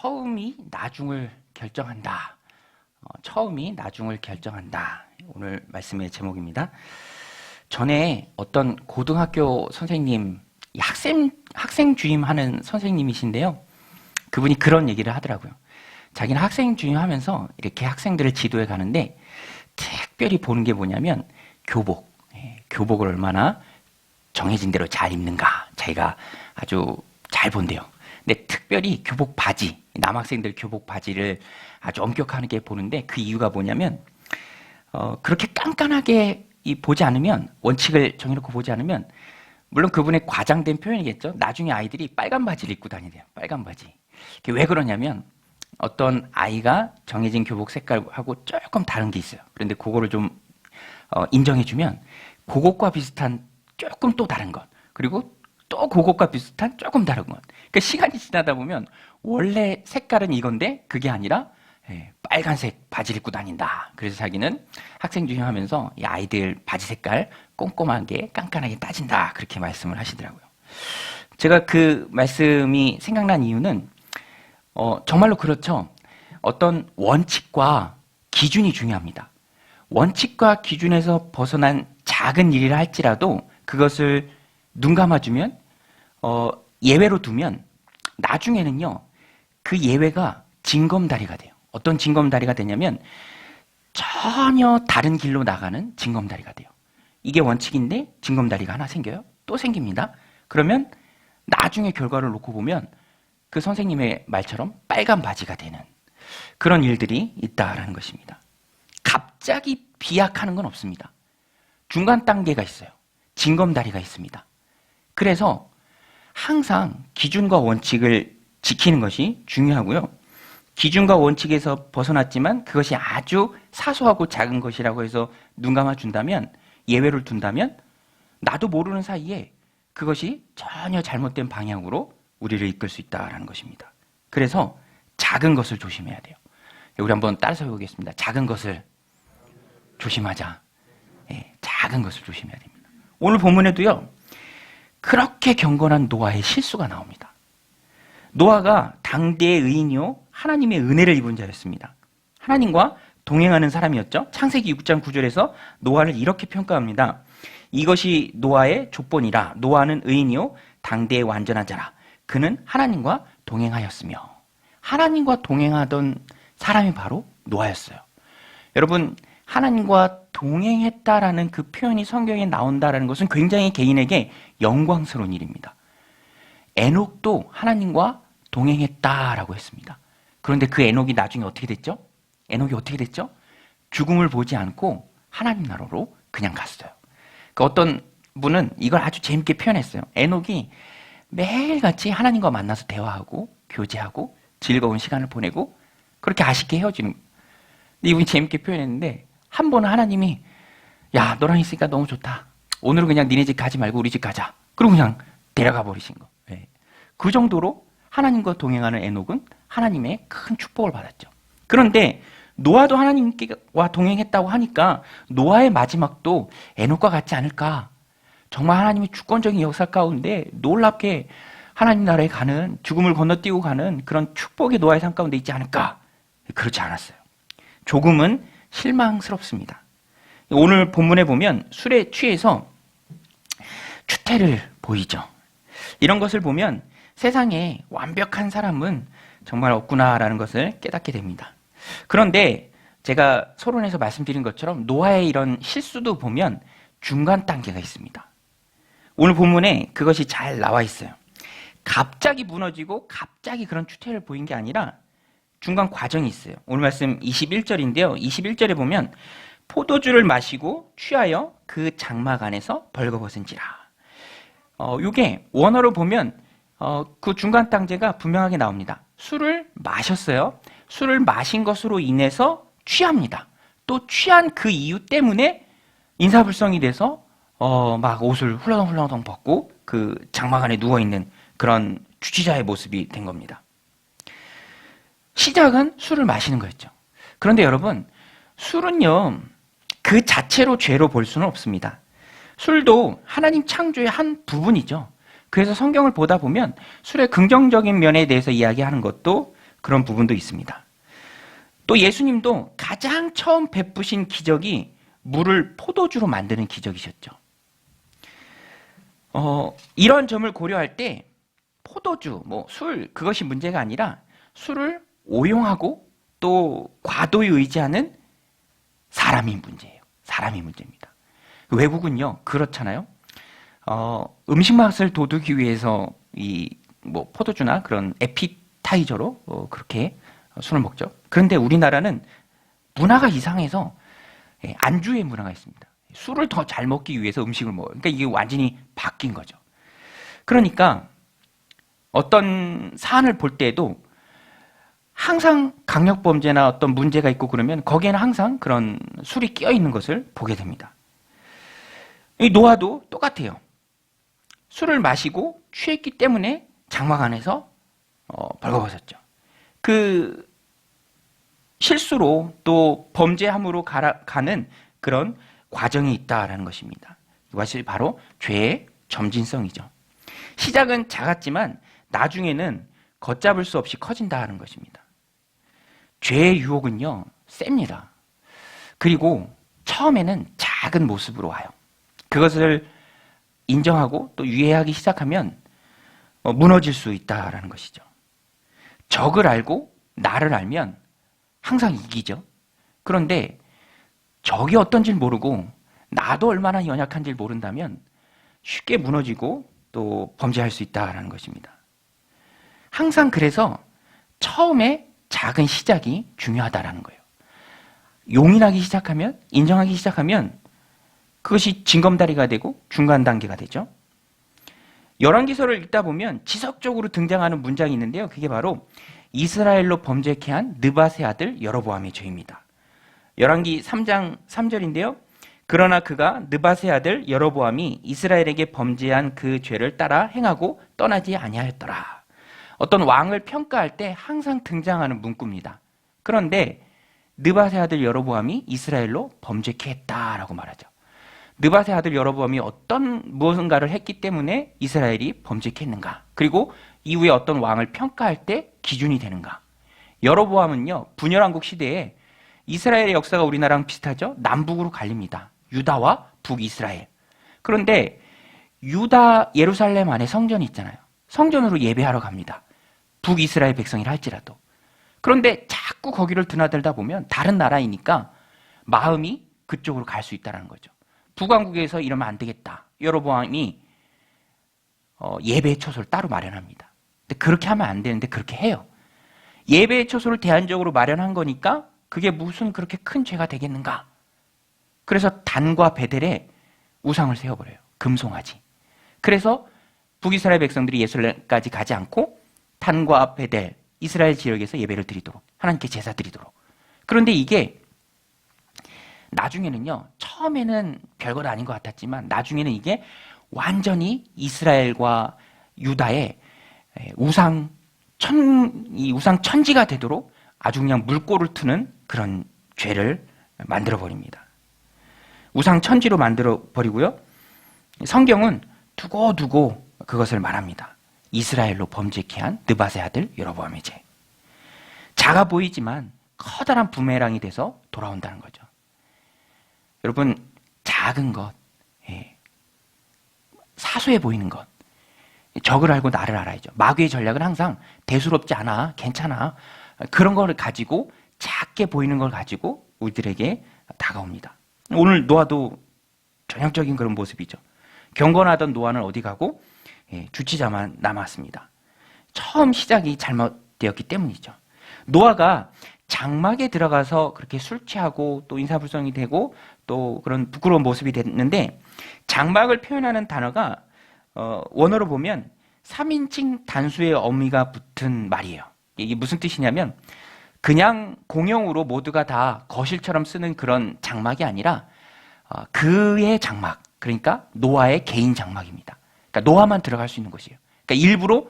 처음이 나중을 결정한다. 처음이 나중을 결정한다. 오늘 말씀의 제목입니다. 전에 어떤 고등학교 선생님, 학생 주임하는 선생님이신데요. 그분이 그런 얘기를 하더라고요. 자기는 학생 주임하면서 이렇게 학생들을 지도해 가는데 특별히 보는 게 뭐냐면 교복. 교복을 얼마나 정해진 대로 잘 입는가. 자기가 아주 잘 본대요. 근데 특별히 교복 바지, 남학생들 교복 바지를 아주 엄격하게 보는데 그 이유가 뭐냐면 그렇게 깐깐하게 보지 않으면, 원칙을 정해놓고 보지 않으면, 물론 그분의 과장된 표현이겠죠. 나중에 아이들이 빨간 바지를 입고 다니대요. 빨간 바지. 왜 그러냐면 어떤 아이가 정해진 교복 색깔하고 조금 다른 게 있어요. 그런데 그거를 좀 인정해주면 그것과 비슷한 조금 또 다른 것, 그리고 또 그것과 비슷한 조금 다른 것. 그러니까 시간이 지나다 보면 원래 색깔은 이건데 그게 아니라 빨간색 바지를 입고 다닌다. 그래서 자기는 학생 주임하면서 이 아이들 바지 색깔 꼼꼼하게 깐깐하게 따진다. 그렇게 말씀을 하시더라고요. 제가 그 말씀이 생각난 이유는 정말로 그렇죠. 어떤 원칙과 기준이 중요합니다. 원칙과 기준에서 벗어난 작은 일이라 할지라도 그것을 눈 감아주면, 예외로 두면 나중에는요, 그 예외가 징검다리가 돼요. 어떤 징검다리가 되냐면 전혀 다른 길로 나가는 징검다리가 돼요. 이게 원칙인데 징검다리가 하나 생겨요. 또 생깁니다. 그러면 나중에 결과를 놓고 보면 그 선생님의 말처럼 빨간 바지가 되는 그런 일들이 있다라는 것입니다. 갑자기 비약하는 건 없습니다. 중간 단계가 있어요. 징검다리가 있습니다. 그래서 항상 기준과 원칙을 지키는 것이 중요하고요. 기준과 원칙에서 벗어났지만 그것이 아주 사소하고 작은 것이라고 해서 눈 감아준다면, 예외를 둔다면 나도 모르는 사이에 그것이 전혀 잘못된 방향으로 우리를 이끌 수 있다는 것입니다. 그래서 작은 것을 조심해야 돼요. 우리 한번 따라서 해보겠습니다. 작은 것을 조심하자. 작은 것을 조심해야 됩니다. 오늘 본문에도요, 그렇게 경건한 노아의 실수가 나옵니다. 노아가 당대의 의인이요 하나님의 은혜를 입은 자였습니다. 하나님과 동행하는 사람이었죠. 창세기 6장 9절에서 노아를 이렇게 평가합니다. 이것이 노아의 족본이라. 노아는 의인이요 당대의 완전한 자라. 그는 하나님과 동행하였으며. 하나님과 동행하던 사람이 바로 노아였어요. 여러분, 하나님과 동행했다라는 그 표현이 성경에 나온다라는 것은 굉장히 개인에게 영광스러운 일입니다. 에녹도 하나님과 동행했다라고 했습니다. 그런데 그 에녹이 나중에 어떻게 됐죠? 에녹이 어떻게 됐죠? 죽음을 보지 않고 하나님 나라로 그냥 갔어요. 그러니까 어떤 분은 이걸 아주 재밌게 표현했어요. 에녹이 매일같이 하나님과 만나서 대화하고 교제하고 즐거운 시간을 보내고 그렇게 아쉽게 헤어지는 거예요. 이분이 재밌게 표현했는데, 한 번은 하나님이 야, 너랑 있으니까 너무 좋다. 오늘은 그냥 니네 집 가지 말고 우리 집 가자. 그리고 그냥 데려가 버리신 거. 그 정도로 하나님과 동행하는 에녹은 하나님의 큰 축복을 받았죠. 그런데 노아도 하나님과 동행했다고 하니까 노아의 마지막도 에녹과 같지 않을까? 정말 하나님의 주권적인 역사 가운데 놀랍게 하나님 나라에 가는, 죽음을 건너뛰고 가는 그런 축복이 노아의 삶 가운데 있지 않을까? 그렇지 않았어요. 조금은 실망스럽습니다. 오늘 본문에 보면 술에 취해서 추태를 보이죠. 이런 것을 보면 세상에 완벽한 사람은 정말 없구나라는 것을 깨닫게 됩니다. 그런데 제가 서론에서 말씀드린 것처럼 노아의 이런 실수도 보면 중간 단계가 있습니다. 오늘 본문에 그것이 잘 나와 있어요. 갑자기 무너지고 갑자기 그런 추태를 보인 게 아니라 중간 과정이 있어요. 오늘 말씀 21절인데요. 21절에 보면 포도주를 마시고 취하여 그 장막 안에서 벌거벗은지라. 이게 원어로 보면 그 중간 단계가 분명하게 나옵니다. 술을 마셨어요. 술을 마신 것으로 인해서 취합니다. 또 취한 그 이유 때문에 인사불성이 돼서 막 옷을 훌러덩훌러덩 벗고 그 장막 안에 누워있는 그런 취취자의 모습이 된 겁니다. 시작은 술을 마시는 거였죠. 그런데 여러분, 술은요, 그 자체로 죄로 볼 수는 없습니다. 술도 하나님 창조의 한 부분이죠. 그래서 성경을 보다 보면 술의 긍정적인 면에 대해서 이야기하는 것도 그런 부분도 있습니다. 또 예수님도 가장 처음 베푸신 기적이 물을 포도주로 만드는 기적이셨죠. 이런 점을 고려할 때 포도주, 술, 그것이 문제가 아니라 술을 오용하고 또 과도에 의지하는 사람이 문제예요. 사람이 문제입니다. 외국은요, 그렇잖아요. 음식 맛을 돋우기 위해서 포도주나 그런 에피타이저로 그렇게 술을 먹죠. 그런데 우리나라는 문화가 이상해서 안주의 문화가 있습니다. 술을 더 잘 먹기 위해서 음식을 먹어요. 그러니까 이게 완전히 바뀐 거죠. 그러니까 어떤 사안을 볼 때에도 항상 강력범죄나 어떤 문제가 있고 그러면 거기에는 항상 그런 술이 끼어 있는 것을 보게 됩니다. 이 노아도 똑같아요. 술을 마시고 취했기 때문에 장막 안에서 벌거벗었죠. 그 실수로 또 범죄함으로 가는 그런 과정이 있다라는 것입니다. 이것이 바로 죄의 점진성이죠. 시작은 작았지만 나중에는 걷잡을 수 없이 커진다는 것입니다. 죄의 유혹은요, 셉니다. 그리고 처음에는 작은 모습으로 와요. 그것을 인정하고 또 유예하기 시작하면 무너질 수 있다라는 것이죠. 적을 알고 나를 알면 항상 이기죠. 그런데 적이 어떤지 모르고 나도 얼마나 연약한지 모른다면 쉽게 무너지고 또 범죄할 수 있다라는 것입니다. 항상 그래서 처음에 작은 시작이 중요하다라는 거예요. 용인하기 시작하면, 인정하기 시작하면 그것이 징검다리가 되고 중간 단계가 되죠. 열왕기서를 읽다 보면 지속적으로 등장하는 문장이 있는데요. 그게 바로 이스라엘로 범죄케 한 느밧의 아들 여로보암의 죄입니다. 열왕기 3장 3절인데요. 그러나 그가 느밧의 아들 여로보암이 이스라엘에게 범죄한 그 죄를 따라 행하고 떠나지 아니하였더라. 어떤 왕을 평가할 때 항상 등장하는 문구입니다. 그런데 느밧의 아들 여로보암이 이스라엘로 범죄케 했다라고 말하죠. 느밧의 아들 여로보암이 어떤 무엇인가를 했기 때문에 이스라엘이 범죄케 했는가? 그리고 이후에 어떤 왕을 평가할 때 기준이 되는가? 여로보암은요, 분열왕국 시대에 이스라엘의 역사가 우리나라랑 비슷하죠? 남북으로 갈립니다. 유다와 북이스라엘. 그런데 유다 예루살렘 안에 성전이 있잖아요. 성전으로 예배하러 갑니다. 북이스라엘 백성이라 할지라도. 그런데 자꾸 거기를 드나들다 보면 다른 나라이니까 마음이 그쪽으로 갈 수 있다는 거죠. 북왕국에서 이러면 안 되겠다. 여로보암이 예배의 처소를 따로 마련합니다. 근데 그렇게 하면 안 되는데 그렇게 해요. 예배의 처소를 대안적으로 마련한 거니까 그게 무슨 그렇게 큰 죄가 되겠는가? 그래서 단과 베델에 우상을 세워버려요. 금송아지. 그래서 북이스라엘 백성들이 예루살렘까지 가지 않고 단과 베델, 이스라엘 지역에서 예배를 드리도록, 하나님께 제사 드리도록. 그런데 이게 나중에는요, 처음에는 별것 아닌 것 같았지만 나중에는 이게 완전히 이스라엘과 유다의 우상 천지가 되도록 아주 그냥 물꼬를 트는 그런 죄를 만들어 버립니다. 우상 천지로 만들어 버리고요. 성경은 두고두고 그것을 말합니다. 이스라엘로 범죄케 한 느밧의 아들 여로보암의 죄. 작아 보이지만 커다란 부메랑이 돼서 돌아온다는 거죠. 여러분, 작은 것, 사소해 보이는 것, 적을 알고 나를 알아야죠. 마귀의 전략은 항상 대수롭지 않아, 괜찮아, 그런 걸 가지고 작게 보이는 걸 가지고 우리들에게 다가옵니다. 오늘 노아도 전형적인 그런 모습이죠. 경건하던 노아는 어디 가고 주치자만 남았습니다. 처음 시작이 잘못되었기 때문이죠. 노아가 장막에 들어가서 그렇게 술 취하고 또 인사불성이 되고 또 그런 부끄러운 모습이 됐는데, 장막을 표현하는 단어가 원어로 보면 3인칭 단수의 어미가 붙은 말이에요. 이게 무슨 뜻이냐면 그냥 공용으로 모두가 다 거실처럼 쓰는 그런 장막이 아니라 그의 장막, 그러니까 노아의 개인 장막입니다. 그러니까 노아만 들어갈 수 있는 곳이에요. 그러니까 일부러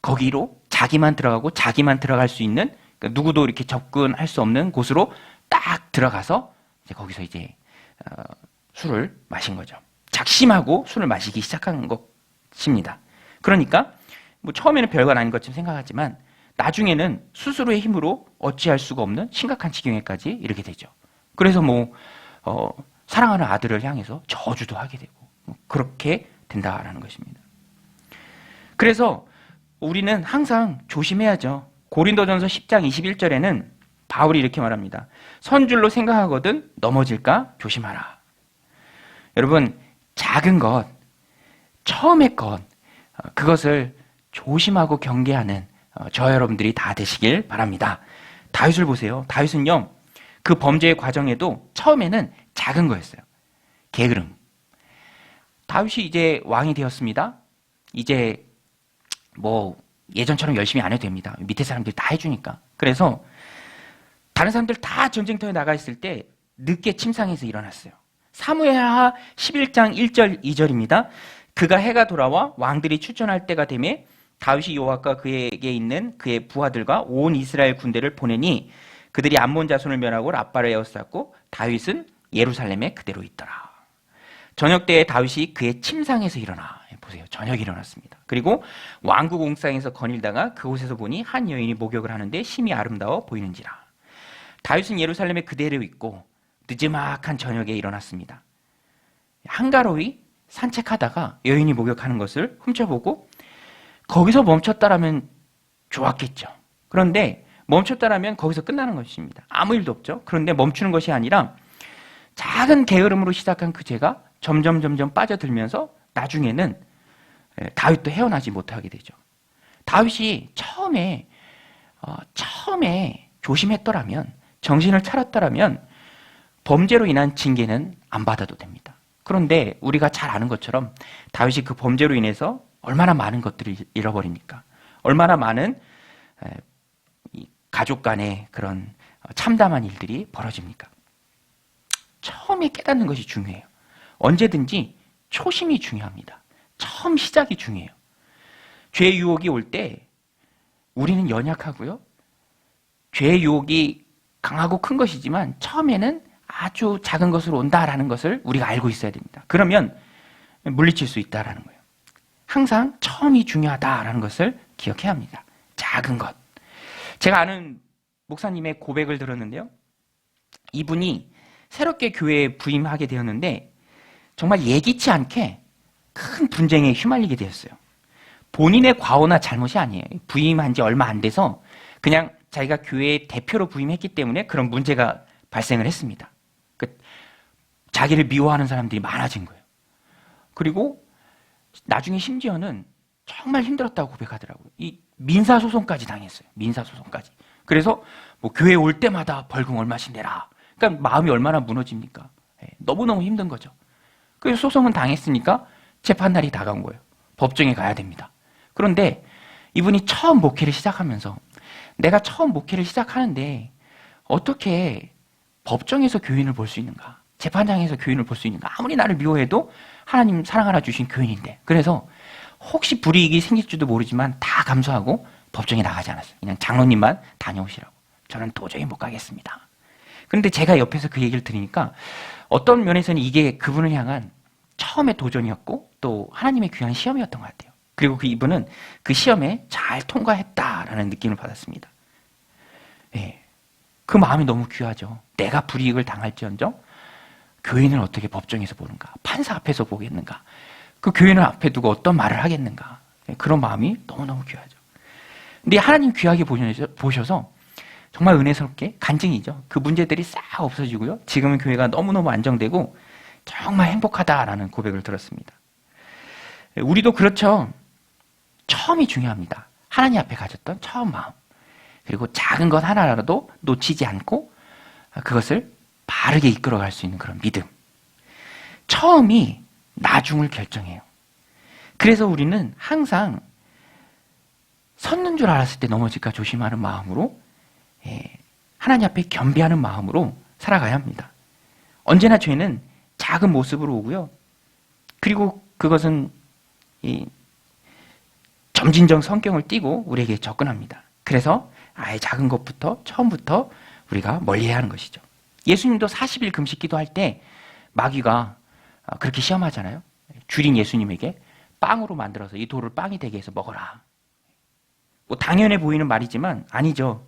거기로 자기만 들어가고 자기만 들어갈 수 있는, 그러니까 누구도 이렇게 접근할 수 없는 곳으로 딱 들어가서 이제 거기서 이제 술을 마신 거죠. 작심하고 술을 마시기 시작한 것입니다. 그러니까 뭐 처음에는 별건 아닌 것처럼 생각하지만 나중에는 스스로의 힘으로 어찌할 수가 없는 심각한 지경에까지 이르게 되죠. 그래서 사랑하는 아들을 향해서 저주도 하게 되고 그렇게 된다라는 것입니다. 그래서 우리는 항상 조심해야죠. 고린도전서 10장 21절에는 바울이 이렇게 말합니다. 선줄로 생각하거든 넘어질까 조심하라. 여러분, 작은 것, 처음의 것, 그것을 조심하고 경계하는 저 여러분들이 다 되시길 바랍니다. 다윗을 보세요. 다윗은요, 그 범죄의 과정에도 처음에는 작은 거였어요. 게으름. 다윗이 이제 왕이 되었습니다. 이제 예전처럼 열심히 안 해도 됩니다. 밑에 사람들이 다 해주니까. 그래서 다른 사람들 다 전쟁터에 나가 있을 때 늦게 침상에서 일어났어요. 사무엘하 11장 1절 2절입니다. 그가 해가 돌아와 왕들이 출전할 때가 되매 다윗이 요압과 그에게 있는 그의 부하들과 온 이스라엘 군대를 보내니 그들이 암몬 자손을 멸하고 라빠를 에워쌌고 다윗은 예루살렘에 그대로 있더라. 저녁 때에 다윗이 그의 침상에서 일어나 보세요. 저녁에 일어났습니다. 그리고 왕국 옥상에서 거닐다가 그곳에서 보니 한 여인이 목욕을 하는데 심히 아름다워 보이는지라. 다윗은 예루살렘에 그대로 있고 늦지막한 저녁에 일어났습니다. 한가로이 산책하다가 여인이 목욕하는 것을 훔쳐보고 거기서 멈췄다라면 좋았겠죠. 그런데 멈췄다라면 거기서 끝나는 것입니다. 아무 일도 없죠. 그런데 멈추는 것이 아니라 작은 게으름으로 시작한 그 죄가 점점 빠져들면서 나중에는 다윗도 헤어나지 못하게 되죠. 다윗이 처음에 조심했더라면, 정신을 차렸더라면 범죄로 인한 징계는 안 받아도 됩니다. 그런데 우리가 잘 아는 것처럼 다윗이 그 범죄로 인해서 얼마나 많은 것들을 잃어버립니까? 얼마나 많은 가족 간의 그런 참담한 일들이 벌어집니까? 처음에 깨닫는 것이 중요해요. 언제든지 초심이 중요합니다. 처음 시작이 중요해요. 죄의 유혹이 올 때 우리는 연약하고요. 죄의 유혹이 강하고 큰 것이지만 처음에는 아주 작은 것으로 온다라는 것을 우리가 알고 있어야 됩니다. 그러면 물리칠 수 있다라는 거예요. 항상 처음이 중요하다라는 것을 기억해야 합니다. 작은 것. 제가 아는 목사님의 고백을 들었는데요. 이분이 새롭게 교회에 부임하게 되었는데 정말 예기치 않게 큰 분쟁에 휘말리게 되었어요. 본인의 과오나 잘못이 아니에요. 부임한 지 얼마 안 돼서 그냥 자기가 교회의 대표로 부임했기 때문에 그런 문제가 발생을 했습니다. 자기를 미워하는 사람들이 많아진 거예요. 그리고 나중에 심지어는 정말 힘들었다고 고백하더라고요. 이 민사소송까지 당했어요. 민사소송까지. 그래서 교회에 올 때마다 벌금 얼마씩 내라. 그러니까 마음이 얼마나 무너집니까? 너무너무 힘든 거죠. 그래서 소송은 당했으니까 재판날이 다가온 거예요. 법정에 가야 됩니다. 그런데 이분이 처음 목회를 시작하면서 내가 처음 목회를 시작하는데 어떻게 법정에서 교인을 볼 수 있는가? 재판장에서 교인을 볼 수 있는가? 아무리 나를 미워해도 하나님 사랑하라 주신 교인인데. 그래서 혹시 불이익이 생길지도 모르지만 다 감수하고 법정에 나가지 않았어요. 그냥 장로님만 다녀오시라고. 저는 도저히 못 가겠습니다. 그런데 제가 옆에서 그 얘기를 들으니까 어떤 면에서는 이게 그분을 향한 처음의 도전이었고 또 하나님의 귀한 시험이었던 것 같아요. 그리고 이분은 그 시험에 잘 통과했다라는 느낌을 받았습니다. 그 마음이 너무 귀하죠. 내가 불이익을 당할지언정 교인을 어떻게 법정에서 보는가? 판사 앞에서 보겠는가? 그 교인을 앞에 두고 어떤 말을 하겠는가? 그런 마음이 너무너무 귀하죠. 근데 하나님 귀하게 보셔서 정말 은혜스럽게 간증이죠. 그 문제들이 싹 없어지고요. 지금은 교회가 너무너무 안정되고 정말 행복하다라는 고백을 들었습니다. 우리도 그렇죠. 처음이 중요합니다. 하나님 앞에 가졌던 처음 마음. 그리고 작은 것 하나라도 놓치지 않고 그것을 바르게 이끌어갈 수 있는 그런 믿음. 처음이 나중을 결정해요. 그래서 우리는 항상 섰는 줄 알았을 때 넘어질까 조심하는 마음으로 하나님 앞에 겸비하는 마음으로 살아가야 합니다. 언제나 죄는 작은 모습으로 오고요. 그리고 그것은 점진적 성경을 띠고 우리에게 접근합니다. 그래서 아예 작은 것부터 처음부터 우리가 멀리해야 하는 것이죠. 예수님도 40일 금식 기도할 때 마귀가 그렇게 시험하잖아요. 줄인 예수님에게 빵으로 만들어서 이 돌을 빵이 되게 해서 먹어라. 뭐 당연해 보이는 말이지만 아니죠.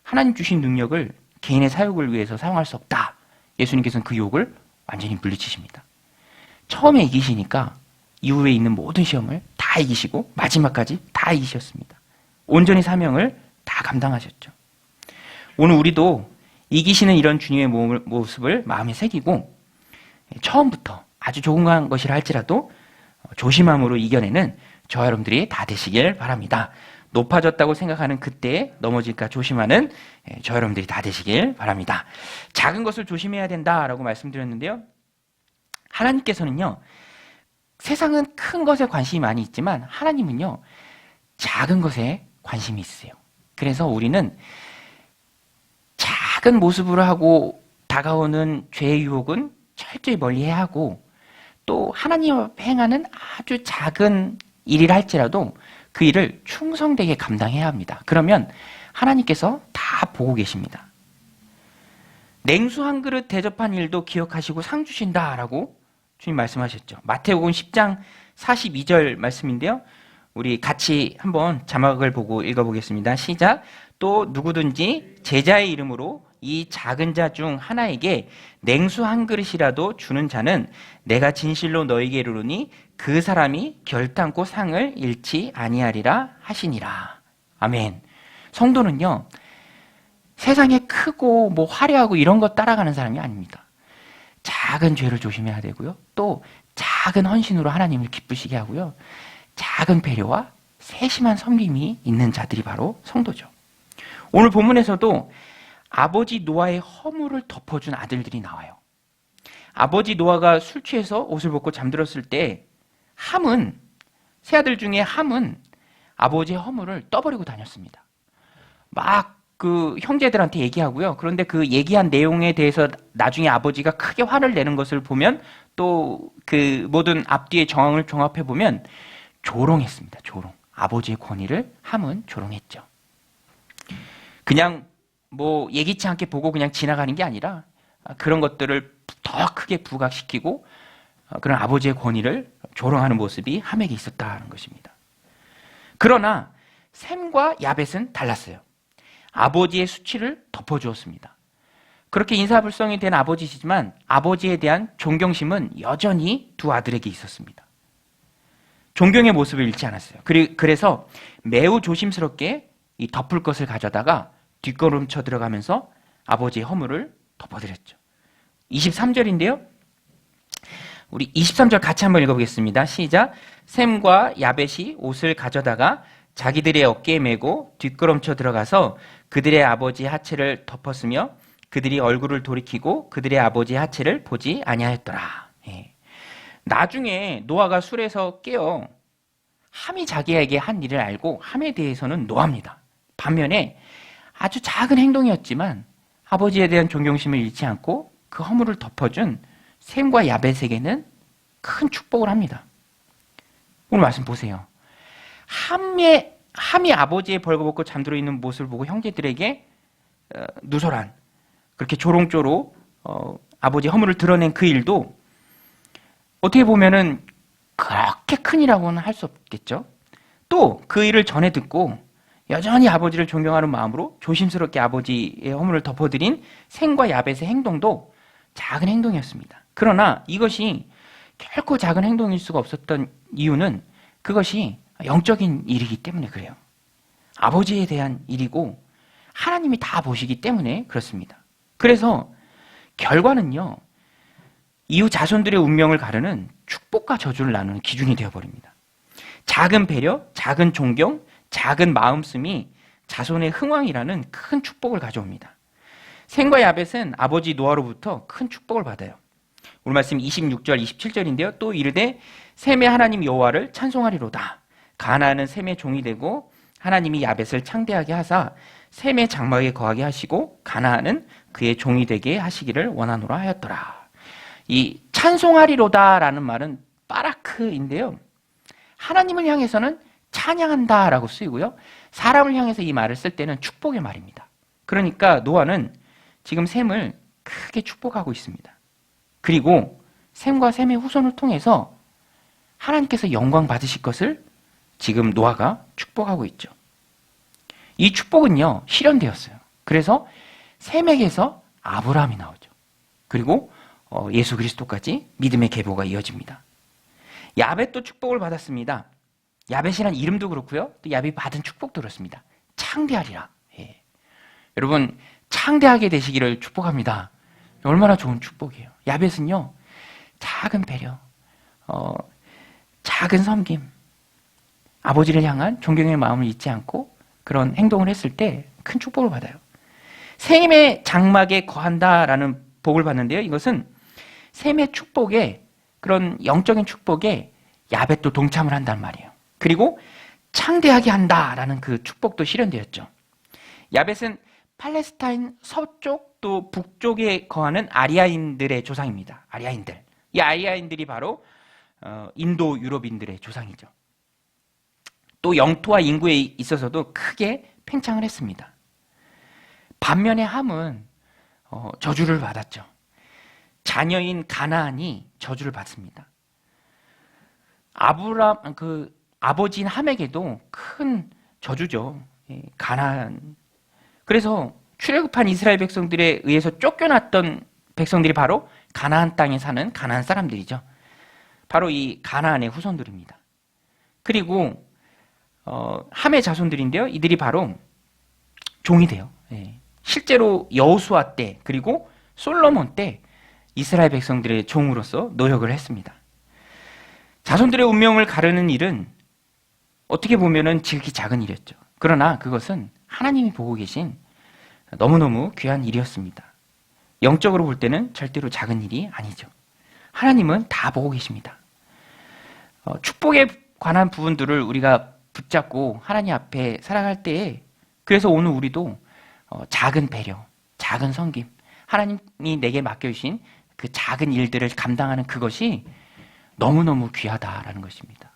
하나님 주신 능력을 개인의 사역을 위해서 사용할 수 없다. 예수님께서는 그 욕을 완전히 물리치십니다. 처음에 이기시니까 이후에 있는 모든 시험을 다 이기시고 마지막까지 다 이기셨습니다. 온전히 사명을 다 감당하셨죠. 오늘 우리도 이기시는 이런 주님의 모습을 마음에 새기고 처음부터 아주 조그마한 것이라 할지라도 조심함으로 이겨내는 저와 여러분들이 다 되시길 바랍니다. 높아졌다고 생각하는 그때에 넘어질까 조심하는 저와 여러분들이 다 되시길 바랍니다. 작은 것을 조심해야 된다라고 말씀드렸는데요. 하나님께서는요, 세상은 큰 것에 관심이 많이 있지만 하나님은요, 작은 것에 관심이 있으세요. 그래서 우리는 작은 모습으로 하고 다가오는 죄의 유혹은 철저히 멀리해야 하고, 또 하나님 앞에 행하는 아주 작은 일이라 할지라도 그 일을 충성되게 감당해야 합니다. 그러면 하나님께서 다 보고 계십니다. 냉수 한 그릇 대접한 일도 기억하시고 상 주신다라고 주님 말씀하셨죠. 마태복음 10장 42절 말씀인데요. 우리 같이 한번 자막을 보고 읽어보겠습니다. 시작. 또 누구든지 제자의 이름으로 이 작은 자 중 하나에게 냉수 한 그릇이라도 주는 자는 내가 진실로 너희에게 이르노니 그 사람이 결단코 상을 잃지 아니하리라 하시니라. 아멘. 성도는요, 세상에 크고 뭐 화려하고 이런 것 따라가는 사람이 아닙니다. 작은 죄를 조심해야 되고요. 또 작은 헌신으로 하나님을 기쁘시게 하고요. 작은 배려와 세심한 섬김이 있는 자들이 바로 성도죠. 오늘 본문에서도 아버지 노아의 허물을 덮어준 아들들이 나와요. 아버지 노아가 술 취해서 옷을 벗고 잠들었을 때 함은, 세 아들 중에 함은 아버지의 허물을 떠버리고 다녔습니다. 막 그 형제들한테 얘기하고요. 그런데 그 얘기한 내용에 대해서 나중에 아버지가 크게 화를 내는 것을 보면, 또 그 모든 앞뒤의 정황을 종합해 보면 조롱했습니다. 조롱. 아버지의 권위를 함은 조롱했죠. 그냥 뭐 예기치 않게 보고 그냥 지나가는 게 아니라 그런 것들을 더 크게 부각시키고 그런 아버지의 권위를 조롱하는 모습이 함에게 있었다는 것입니다. 그러나 셈과 야벳은 달랐어요. 아버지의 수치를 덮어주었습니다. 그렇게 인사불성이 된 아버지시지만 아버지에 대한 존경심은 여전히 두 아들에게 있었습니다. 존경의 모습을 잃지 않았어요. 그래서 매우 조심스럽게 이 덮을 것을 가져다가 뒷걸음쳐 들어가면서 아버지의 허물을 덮어드렸죠. 23절인데요. 우리 23절 같이 한번 읽어보겠습니다. 시작. 셈과 야벳이 옷을 가져다가 자기들의 어깨에 메고 뒷걸음쳐 들어가서 그들의 아버지의 하체를 덮었으며 그들이 얼굴을 돌이키고 그들의 아버지의 하체를 보지 아니하였더라. 예. 나중에 노아가 술에서 깨어 함이 자기에게 한 일을 알고 함에 대해서는 노합니다. 반면에 아주 작은 행동이었지만 아버지에 대한 존경심을 잃지 않고 그 허물을 덮어준 셈과 야벳에게는 큰 축복을 합니다. 오늘 말씀 보세요. 함이 아버지의 벌거벗고 잠들어 있는 모습을 보고 형제들에게 누설한, 그렇게 조롱조로 아버지의 허물을 드러낸 그 일도 어떻게 보면은 그렇게 큰 일이라고는 할 수 없겠죠. 또 그 일을 전해 듣고 여전히 아버지를 존경하는 마음으로 조심스럽게 아버지의 허물을 덮어드린 셈과 야벳의 행동도 작은 행동이었습니다. 그러나 이것이 결코 작은 행동일 수가 없었던 이유는 그것이 영적인 일이기 때문에 그래요. 아버지에 대한 일이고 하나님이 다 보시기 때문에 그렇습니다. 그래서 결과는요, 이후 자손들의 운명을 가르는 축복과 저주를 나누는 기준이 되어버립니다. 작은 배려, 작은 존경, 작은 마음씀이 자손의 흥왕이라는 큰 축복을 가져옵니다. 셈과 야벳은 아버지 노아로부터 큰 축복을 받아요. 오늘 말씀 26절, 27절인데요. 또 이르되 셈의 하나님 여호와를 찬송하리로다. 가나안은 셈의 종이 되고 하나님이 야벳을 창대하게 하사 셈의 장막에 거하게 하시고 가나안은 그의 종이 되게 하시기를 원하노라 하였더라. 이 찬송하리로다라는 말은 바라크인데요. 하나님을 향해서는 찬양한다라고 쓰이고요. 사람을 향해서 이 말을 쓸 때는 축복의 말입니다. 그러니까 노아는 지금 셈을 크게 축복하고 있습니다. 그리고 셈과 셈의 후손을 통해서 하나님께서 영광 받으실 것을 지금 노아가 축복하고 있죠. 이 축복은요, 실현되었어요. 그래서 셈에게서 아브라함이 나오죠. 그리고 예수 그리스도까지 믿음의 계보가 이어집니다. 야벳도 축복을 받았습니다. 야벳이란 이름도 그렇고요. 또 야벳이 받은 축복도 그렇습니다. 창대하리라. 예. 여러분, 창대하게 되시기를 축복합니다. 얼마나 좋은 축복이에요. 야벳은요, 작은 배려, 작은 섬김, 아버지를 향한 존경의 마음을 잊지 않고 그런 행동을 했을 때 큰 축복을 받아요. 셈의 장막에 거한다라는 복을 받는데요. 이것은 셈의 축복에, 그런 영적인 축복에 야벳도 동참을 한단 말이에요. 그리고 창대하게 한다라는 그 축복도 실현되었죠. 야벳은 팔레스타인 서쪽 또 북쪽에 거하는 아리아인들의 조상입니다. 아리아인들. 이 아리아인들이 바로 인도 유럽인들의 조상이죠. 또 영토와 인구에 있어서도 크게 팽창을 했습니다. 반면에 함은 저주를 받았죠. 자녀인 가나안이 저주를 받습니다. 아버지인 함에게도 큰 저주죠. 가나안. 그래서 출애굽한 이스라엘 백성들에 의해서 쫓겨났던 백성들이 바로 가나안 땅에 사는 가나안 사람들이죠. 바로 이 가나안의 후손들입니다. 그리고 함의 자손들인데요. 이들이 바로 종이 돼요. 실제로 여호수아 때 그리고 솔로몬 때 이스라엘 백성들의 종으로서 노역을 했습니다. 자손들의 운명을 가르는 일은 어떻게 보면은 지극히 작은 일이었죠. 그러나 그것은 하나님이 보고 계신 너무너무 귀한 일이었습니다. 영적으로 볼 때는 절대로 작은 일이 아니죠. 하나님은 다 보고 계십니다. 축복에 관한 부분들을 우리가 붙잡고 하나님 앞에 살아갈 때에, 그래서 오늘 우리도 작은 배려, 작은 섬김, 하나님이 내게 맡겨주신 그 작은 일들을 감당하는 그것이 너무너무 귀하다라는 것입니다.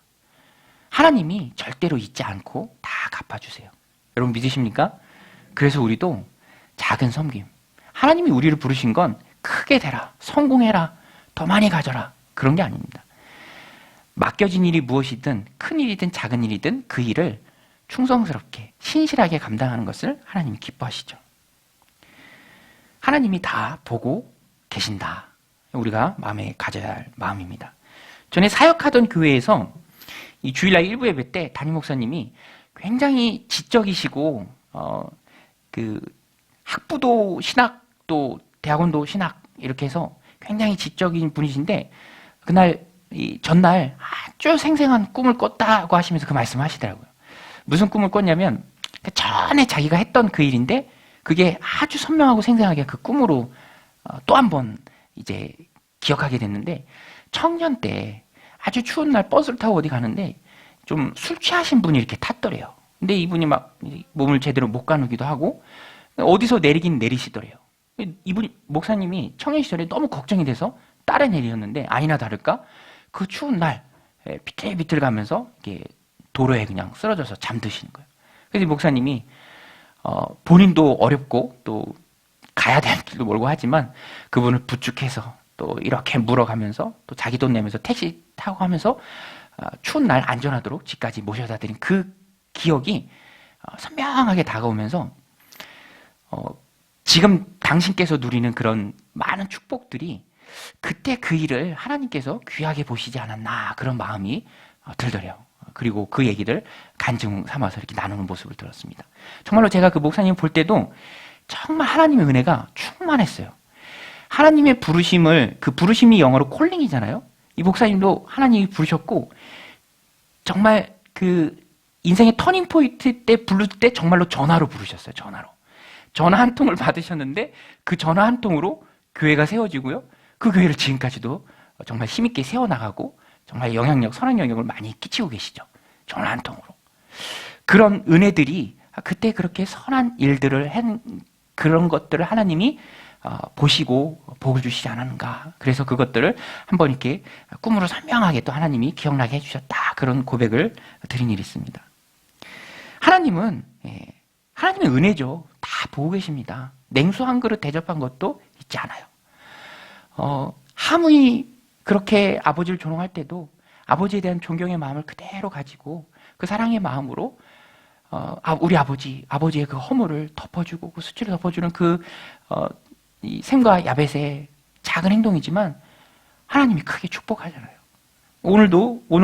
하나님이 절대로 잊지 않고 다 갚아주세요. 여러분 믿으십니까? 그래서 우리도 작은 섬김, 하나님이 우리를 부르신 건 크게 되라, 성공해라, 더 많이 가져라, 그런 게 아닙니다. 맡겨진 일이 무엇이든 큰 일이든 작은 일이든 그 일을 충성스럽게 신실하게 감당하는 것을 하나님이 기뻐하시죠. 하나님이 다 보고 계신다. 우리가 마음에 가져야 할 마음입니다. 전에 사역하던 교회에서 이 주일날 일부 예배 때 담임 목사님이 굉장히 지적이시고 그 학부도 신학 또 대학원도 신학 이렇게 해서 굉장히 지적인 분이신데, 그날 이 전날 아주 생생한 꿈을 꿨다고 하시면서 그 말씀을 하시더라고요. 무슨 꿈을 꿨냐면 그 전에 자기가 했던 그 일인데 그게 아주 선명하고 생생하게 그 꿈으로 또 한 번 이제 기억하게 됐는데, 청년 때 아주 추운 날 버스를 타고 어디 가는데 좀 술 취하신 분이 이렇게 탔더래요. 근데 이분이 막 몸을 제대로 못 가누기도 하고 어디서 내리긴 내리시더래요. 이분이 목사님이 청년 시절에 너무 걱정이 돼서 딸에 내리셨는데 아니나 다를까 그 추운 날 비틀비틀 가면서 이렇게 도로에 그냥 쓰러져서 잠드시는 거예요. 그래서 목사님이 본인도 어렵고 또 가야 되는 길도 멀고 하지만 그분을 부축해서 또 이렇게 물어가면서 또 자기 돈 내면서 택시 타고 하면서 추운 날 안전하도록 집까지 모셔다 드린 그 기억이 선명하게 다가오면서 지금 당신께서 누리는 그런 많은 축복들이 그때 그 일을 하나님께서 귀하게 보시지 않았나, 그런 마음이 들더래요. 그리고 그 얘기를 간증 삼아서 이렇게 나누는 모습을 들었습니다. 정말로 제가 그 목사님 볼 때도 정말 하나님의 은혜가 충만했어요. 하나님의 부르심을, 그 부르심이 영어로 콜링이잖아요. 이 목사님도 하나님이 부르셨고 정말 그 인생의 터닝 포인트 때 부를 때 정말로 전화로 부르셨어요. 전화 한 통을 받으셨는데 그 전화 한 통으로 교회가 세워지고요. 그 교회를 지금까지도 정말 힘있게 세워나가고 정말 영향력, 선한 영향을 많이 끼치고 계시죠. 전화 한 통으로. 그런 은혜들이 그때 그렇게 선한 일들을 한 그런 것들을 하나님이 보시고 복을 주시지 않았는가. 그래서 그것들을 한번 이렇게 꿈으로 선명하게 또 하나님이 기억나게 해주셨다. 그런 고백을 드린 일이 있습니다. 하나님은 하나님의 은혜죠. 다 보고 계십니다. 냉수 한 그릇 대접한 것도 잊지 않아요. 함이 그렇게 아버지를 존경할 때도 아버지에 대한 존경의 마음을 그대로 가지고 그 사랑의 마음으로 우리 아버지의 그 허물을 덮어주고 그 수치를 덮어주는 이 셈과 야벳의 작은 행동이지만 하나님이 크게 축복하잖아요. 오늘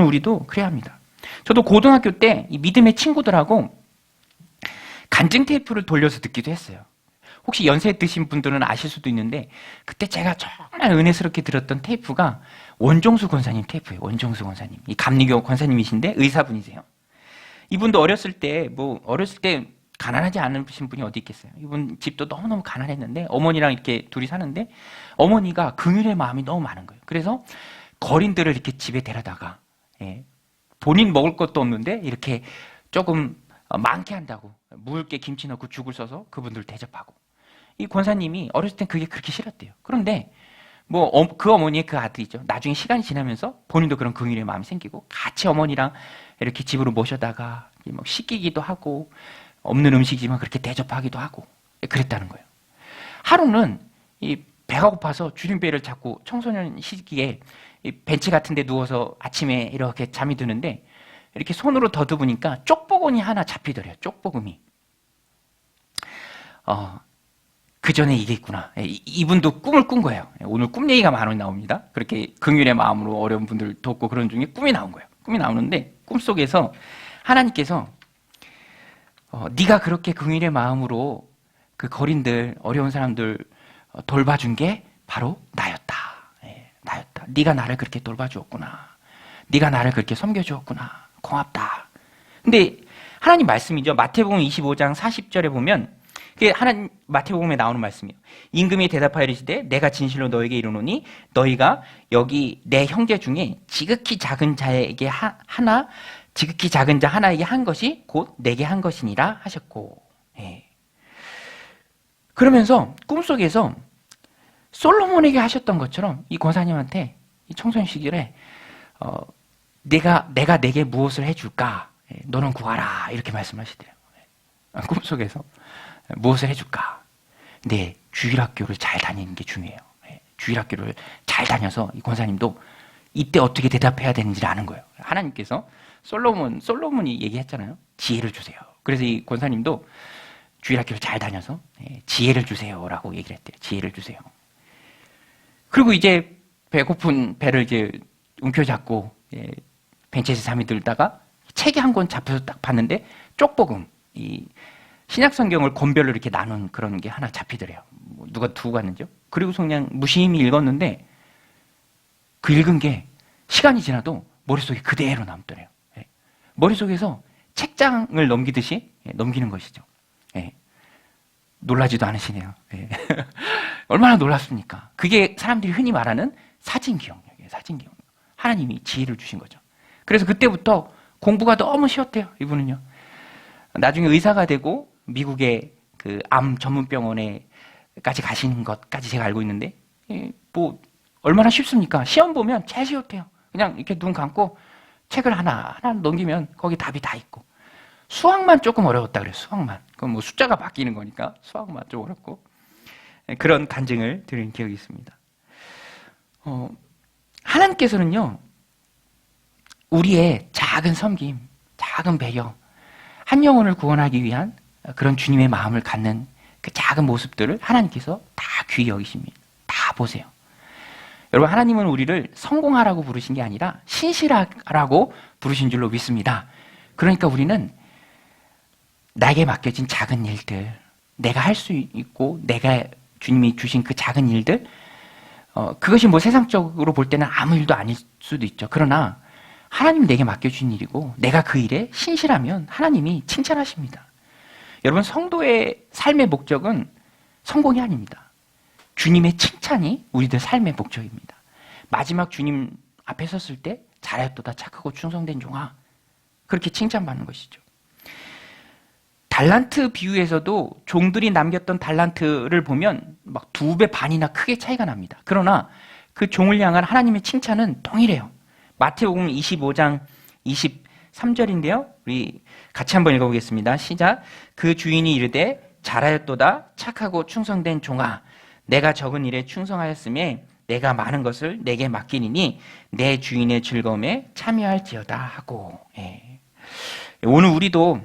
우리도 그래야 합니다. 저도 고등학교 때 이 믿음의 친구들하고 간증 테이프를 돌려서 듣기도 했어요. 혹시 연세 드신 분들은 아실 수도 있는데 그때 제가 정말 은혜스럽게 들었던 테이프가 원종수 권사님 테이프예요. 원종수 권사님. 이 감리교 권사님이신데 의사분이세요. 이분도 어렸을 때 가난하지 않으신 분이 어디 있겠어요. 이분 집도 너무너무 가난했는데 어머니랑 이렇게 둘이 사는데 어머니가 긍휼의 마음이 너무 많은 거예요. 그래서 거린들을 이렇게 집에 데려다가 본인 먹을 것도 없는데 이렇게 조금 많게 한다고 먹을 게 김치 넣고 죽을 써서 그분들 대접하고 이 권사님이 어렸을 땐 그게 그렇게 싫었대요. 그런데 그 어머니의 그 아들이죠. 나중에 시간이 지나면서 본인도 그런 긍휼의 마음이 생기고 같이 어머니랑 이렇게 집으로 모셔다가 씻기기도 하고 없는 음식이지만 그렇게 대접하기도 하고 그랬다는 거예요. 하루는 이 배가 고파서 주림배를 잡고 청소년 시기에 이 벤치 같은 데 누워서 아침에 이렇게 잠이 드는데 이렇게 손으로 더듬으니까 쪽보금이 하나 잡히더래요. 쪽보금이. 그 전에 이게 있구나. 이분도 꿈을 꾼 거예요. 오늘 꿈 얘기가 많이 나옵니다. 그렇게 긍휼의 마음으로 어려운 분들 돕고 그런 중에 꿈이 나온 거예요. 꿈이 나오는데 꿈속에서 하나님께서 네가 그렇게 긍휼의 마음으로 그 거린들, 어려운 사람들 돌봐준 게 바로 나였다. 나였다. 네가 나를 그렇게 돌봐주었구나. 네가 나를 그렇게 섬겨주었구나. 고맙다. 근데 하나님 말씀이죠. 마태복음 25장 40절에 보면 그게 마태복음에 나오는 말씀이에요. 임금이 대답하여 이르시되 내가 진실로 너에게 이르노니 너희가 여기 내 형제 중에 지극히 작은 자 하나에게 한 것이 곧 내게 한 것이니라 하셨고. 그러면서 꿈속에서 솔로몬에게 하셨던 것처럼 이 권사님한테 이 청소년 시절에 내가 내게 무엇을 해줄까? 너는 구하라. 이렇게 말씀하시대요. 꿈속에서 무엇을 해줄까? 네, 주일학교를 잘 다니는 게 중요해요. 주일학교를 잘 다녀서 이 권사님도 이때 어떻게 대답해야 되는지를 아는 거예요. 하나님께서 솔로몬이 얘기했잖아요. 지혜를 주세요. 그래서 이 권사님도 주일학교를 잘 다녀서 지혜를 주세요라고 얘기를 했대요. 지혜를 주세요. 그리고 이제 배고픈 배를 이제 움켜잡고 벤치에서 잠이 들다가 책이 한 권 잡혀서 딱 봤는데 쪽복음, 이 신약성경을 권별로 이렇게 나눈 그런 게 하나 잡히더래요. 누가 두고 갔는지요? 그리고서 그냥 무심히 읽었는데 그 읽은 게 시간이 지나도 머릿속에 그대로 남더래요. 머릿속에서 책장을 넘기듯이 넘기는 것이죠. 놀라지도 않으시네요. 얼마나 놀랍습니까? 그게 사람들이 흔히 말하는 사진기억력이에요. 사진기억력. 하나님이 지혜를 주신 거죠. 그래서 그때부터 공부가 너무 쉬웠대요. 이분은요. 나중에 의사가 되고 미국의 그 암 전문병원에까지 가시는 것까지 제가 알고 있는데 얼마나 쉽습니까? 시험 보면 제일 쉬웠대요. 그냥 이렇게 눈 감고 책을 하나 넘기면 거기 답이 다 있고. 수학만 조금 어려웠다 그래요. 수학만. 그건 숫자가 바뀌는 거니까 수학만 좀 어렵고. 그런 간증을 드린 기억이 있습니다. 하나님께서는요, 우리의 작은 섬김, 작은 배려, 한 영혼을 구원하기 위한 그런 주님의 마음을 갖는 그 작은 모습들을 하나님께서 다 귀히 여기십니다. 다 보세요. 여러분, 하나님은 우리를 성공하라고 부르신 게 아니라 신실하라고 부르신 줄로 믿습니다. 그러니까 우리는 나에게 맡겨진 작은 일들, 내가 할 수 있고 내가 주님이 주신 그 작은 일들, 그것이 세상적으로 볼 때는 아무 일도 아닐 수도 있죠. 그러나 하나님 내게 맡겨준 일이고 내가 그 일에 신실하면 하나님이 칭찬하십니다. 여러분, 성도의 삶의 목적은 성공이 아닙니다. 주님의 칭찬이 우리들 삶의 목적입니다. 마지막 주님 앞에 섰을 때 잘하였도다 착하고 충성된 종아, 그렇게 칭찬받는 것이죠. 달란트 비유에서도 종들이 남겼던 달란트를 보면 막 2배 반이나 크게 차이가 납니다. 그러나 그 종을 향한 하나님의 칭찬은 동일해요. 마태복음 25장 23절인데요. 우리 같이 한번 읽어보겠습니다. 시작. 그 주인이 이르되 잘하였도다 착하고 충성된 종아, 내가 적은 일에 충성하였음에 내가 많은 것을 내게 맡기니니 내 주인의 즐거움에 참여할지어다 하고. 오늘 우리도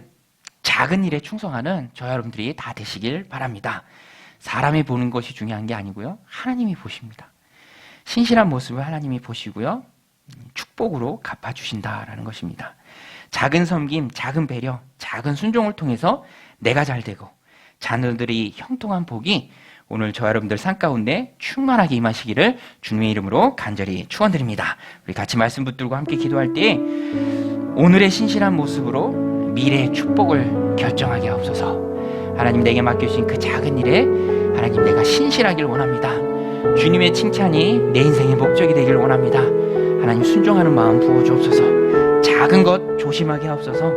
작은 일에 충성하는 저와 여러분들이 다 되시길 바랍니다. 사람이 보는 것이 중요한 게 아니고요. 하나님이 보십니다. 신실한 모습을 하나님이 보시고요. 축복으로 갚아주신다라는 것입니다. 작은 섬김, 작은 배려, 작은 순종을 통해서 내가 잘 되고 자녀들이 형통한 복이 오늘 저와 여러분들 삶 가운데 충만하게 임하시기를 주님의 이름으로 간절히 축원드립니다. 우리 같이 말씀 붙들고 함께 기도할 때 오늘의 신실한 모습으로 미래의 축복을 결정하게 하옵소서. 하나님 내게 맡겨주신 그 작은 일에 하나님 내가 신실하길 원합니다. 주님의 칭찬이 내 인생의 목적이 되길 원합니다. 하나님 순종하는 마음 부어주옵소서. 작은 것 조심하게 하옵소서.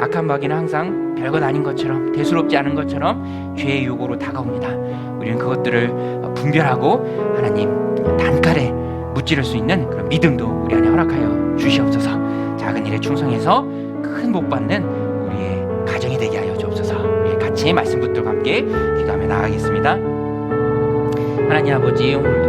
악한 마귀는 항상 별것 아닌 것처럼 대수롭지 않은 것처럼 죄의 유혹으로 다가옵니다. 우리는 그것들을 분별하고 하나님 단칼에 무찌를 수 있는 그런 믿음도 우리 안에 허락하여 주시옵소서. 작은 일에 충성해서 큰 복 받는 우리의 가정이 되게 하여 주옵소서. 우리 같이 말씀 붙들고 함께 기도하며 나아가겠습니다. 하나님 아버지, 오늘도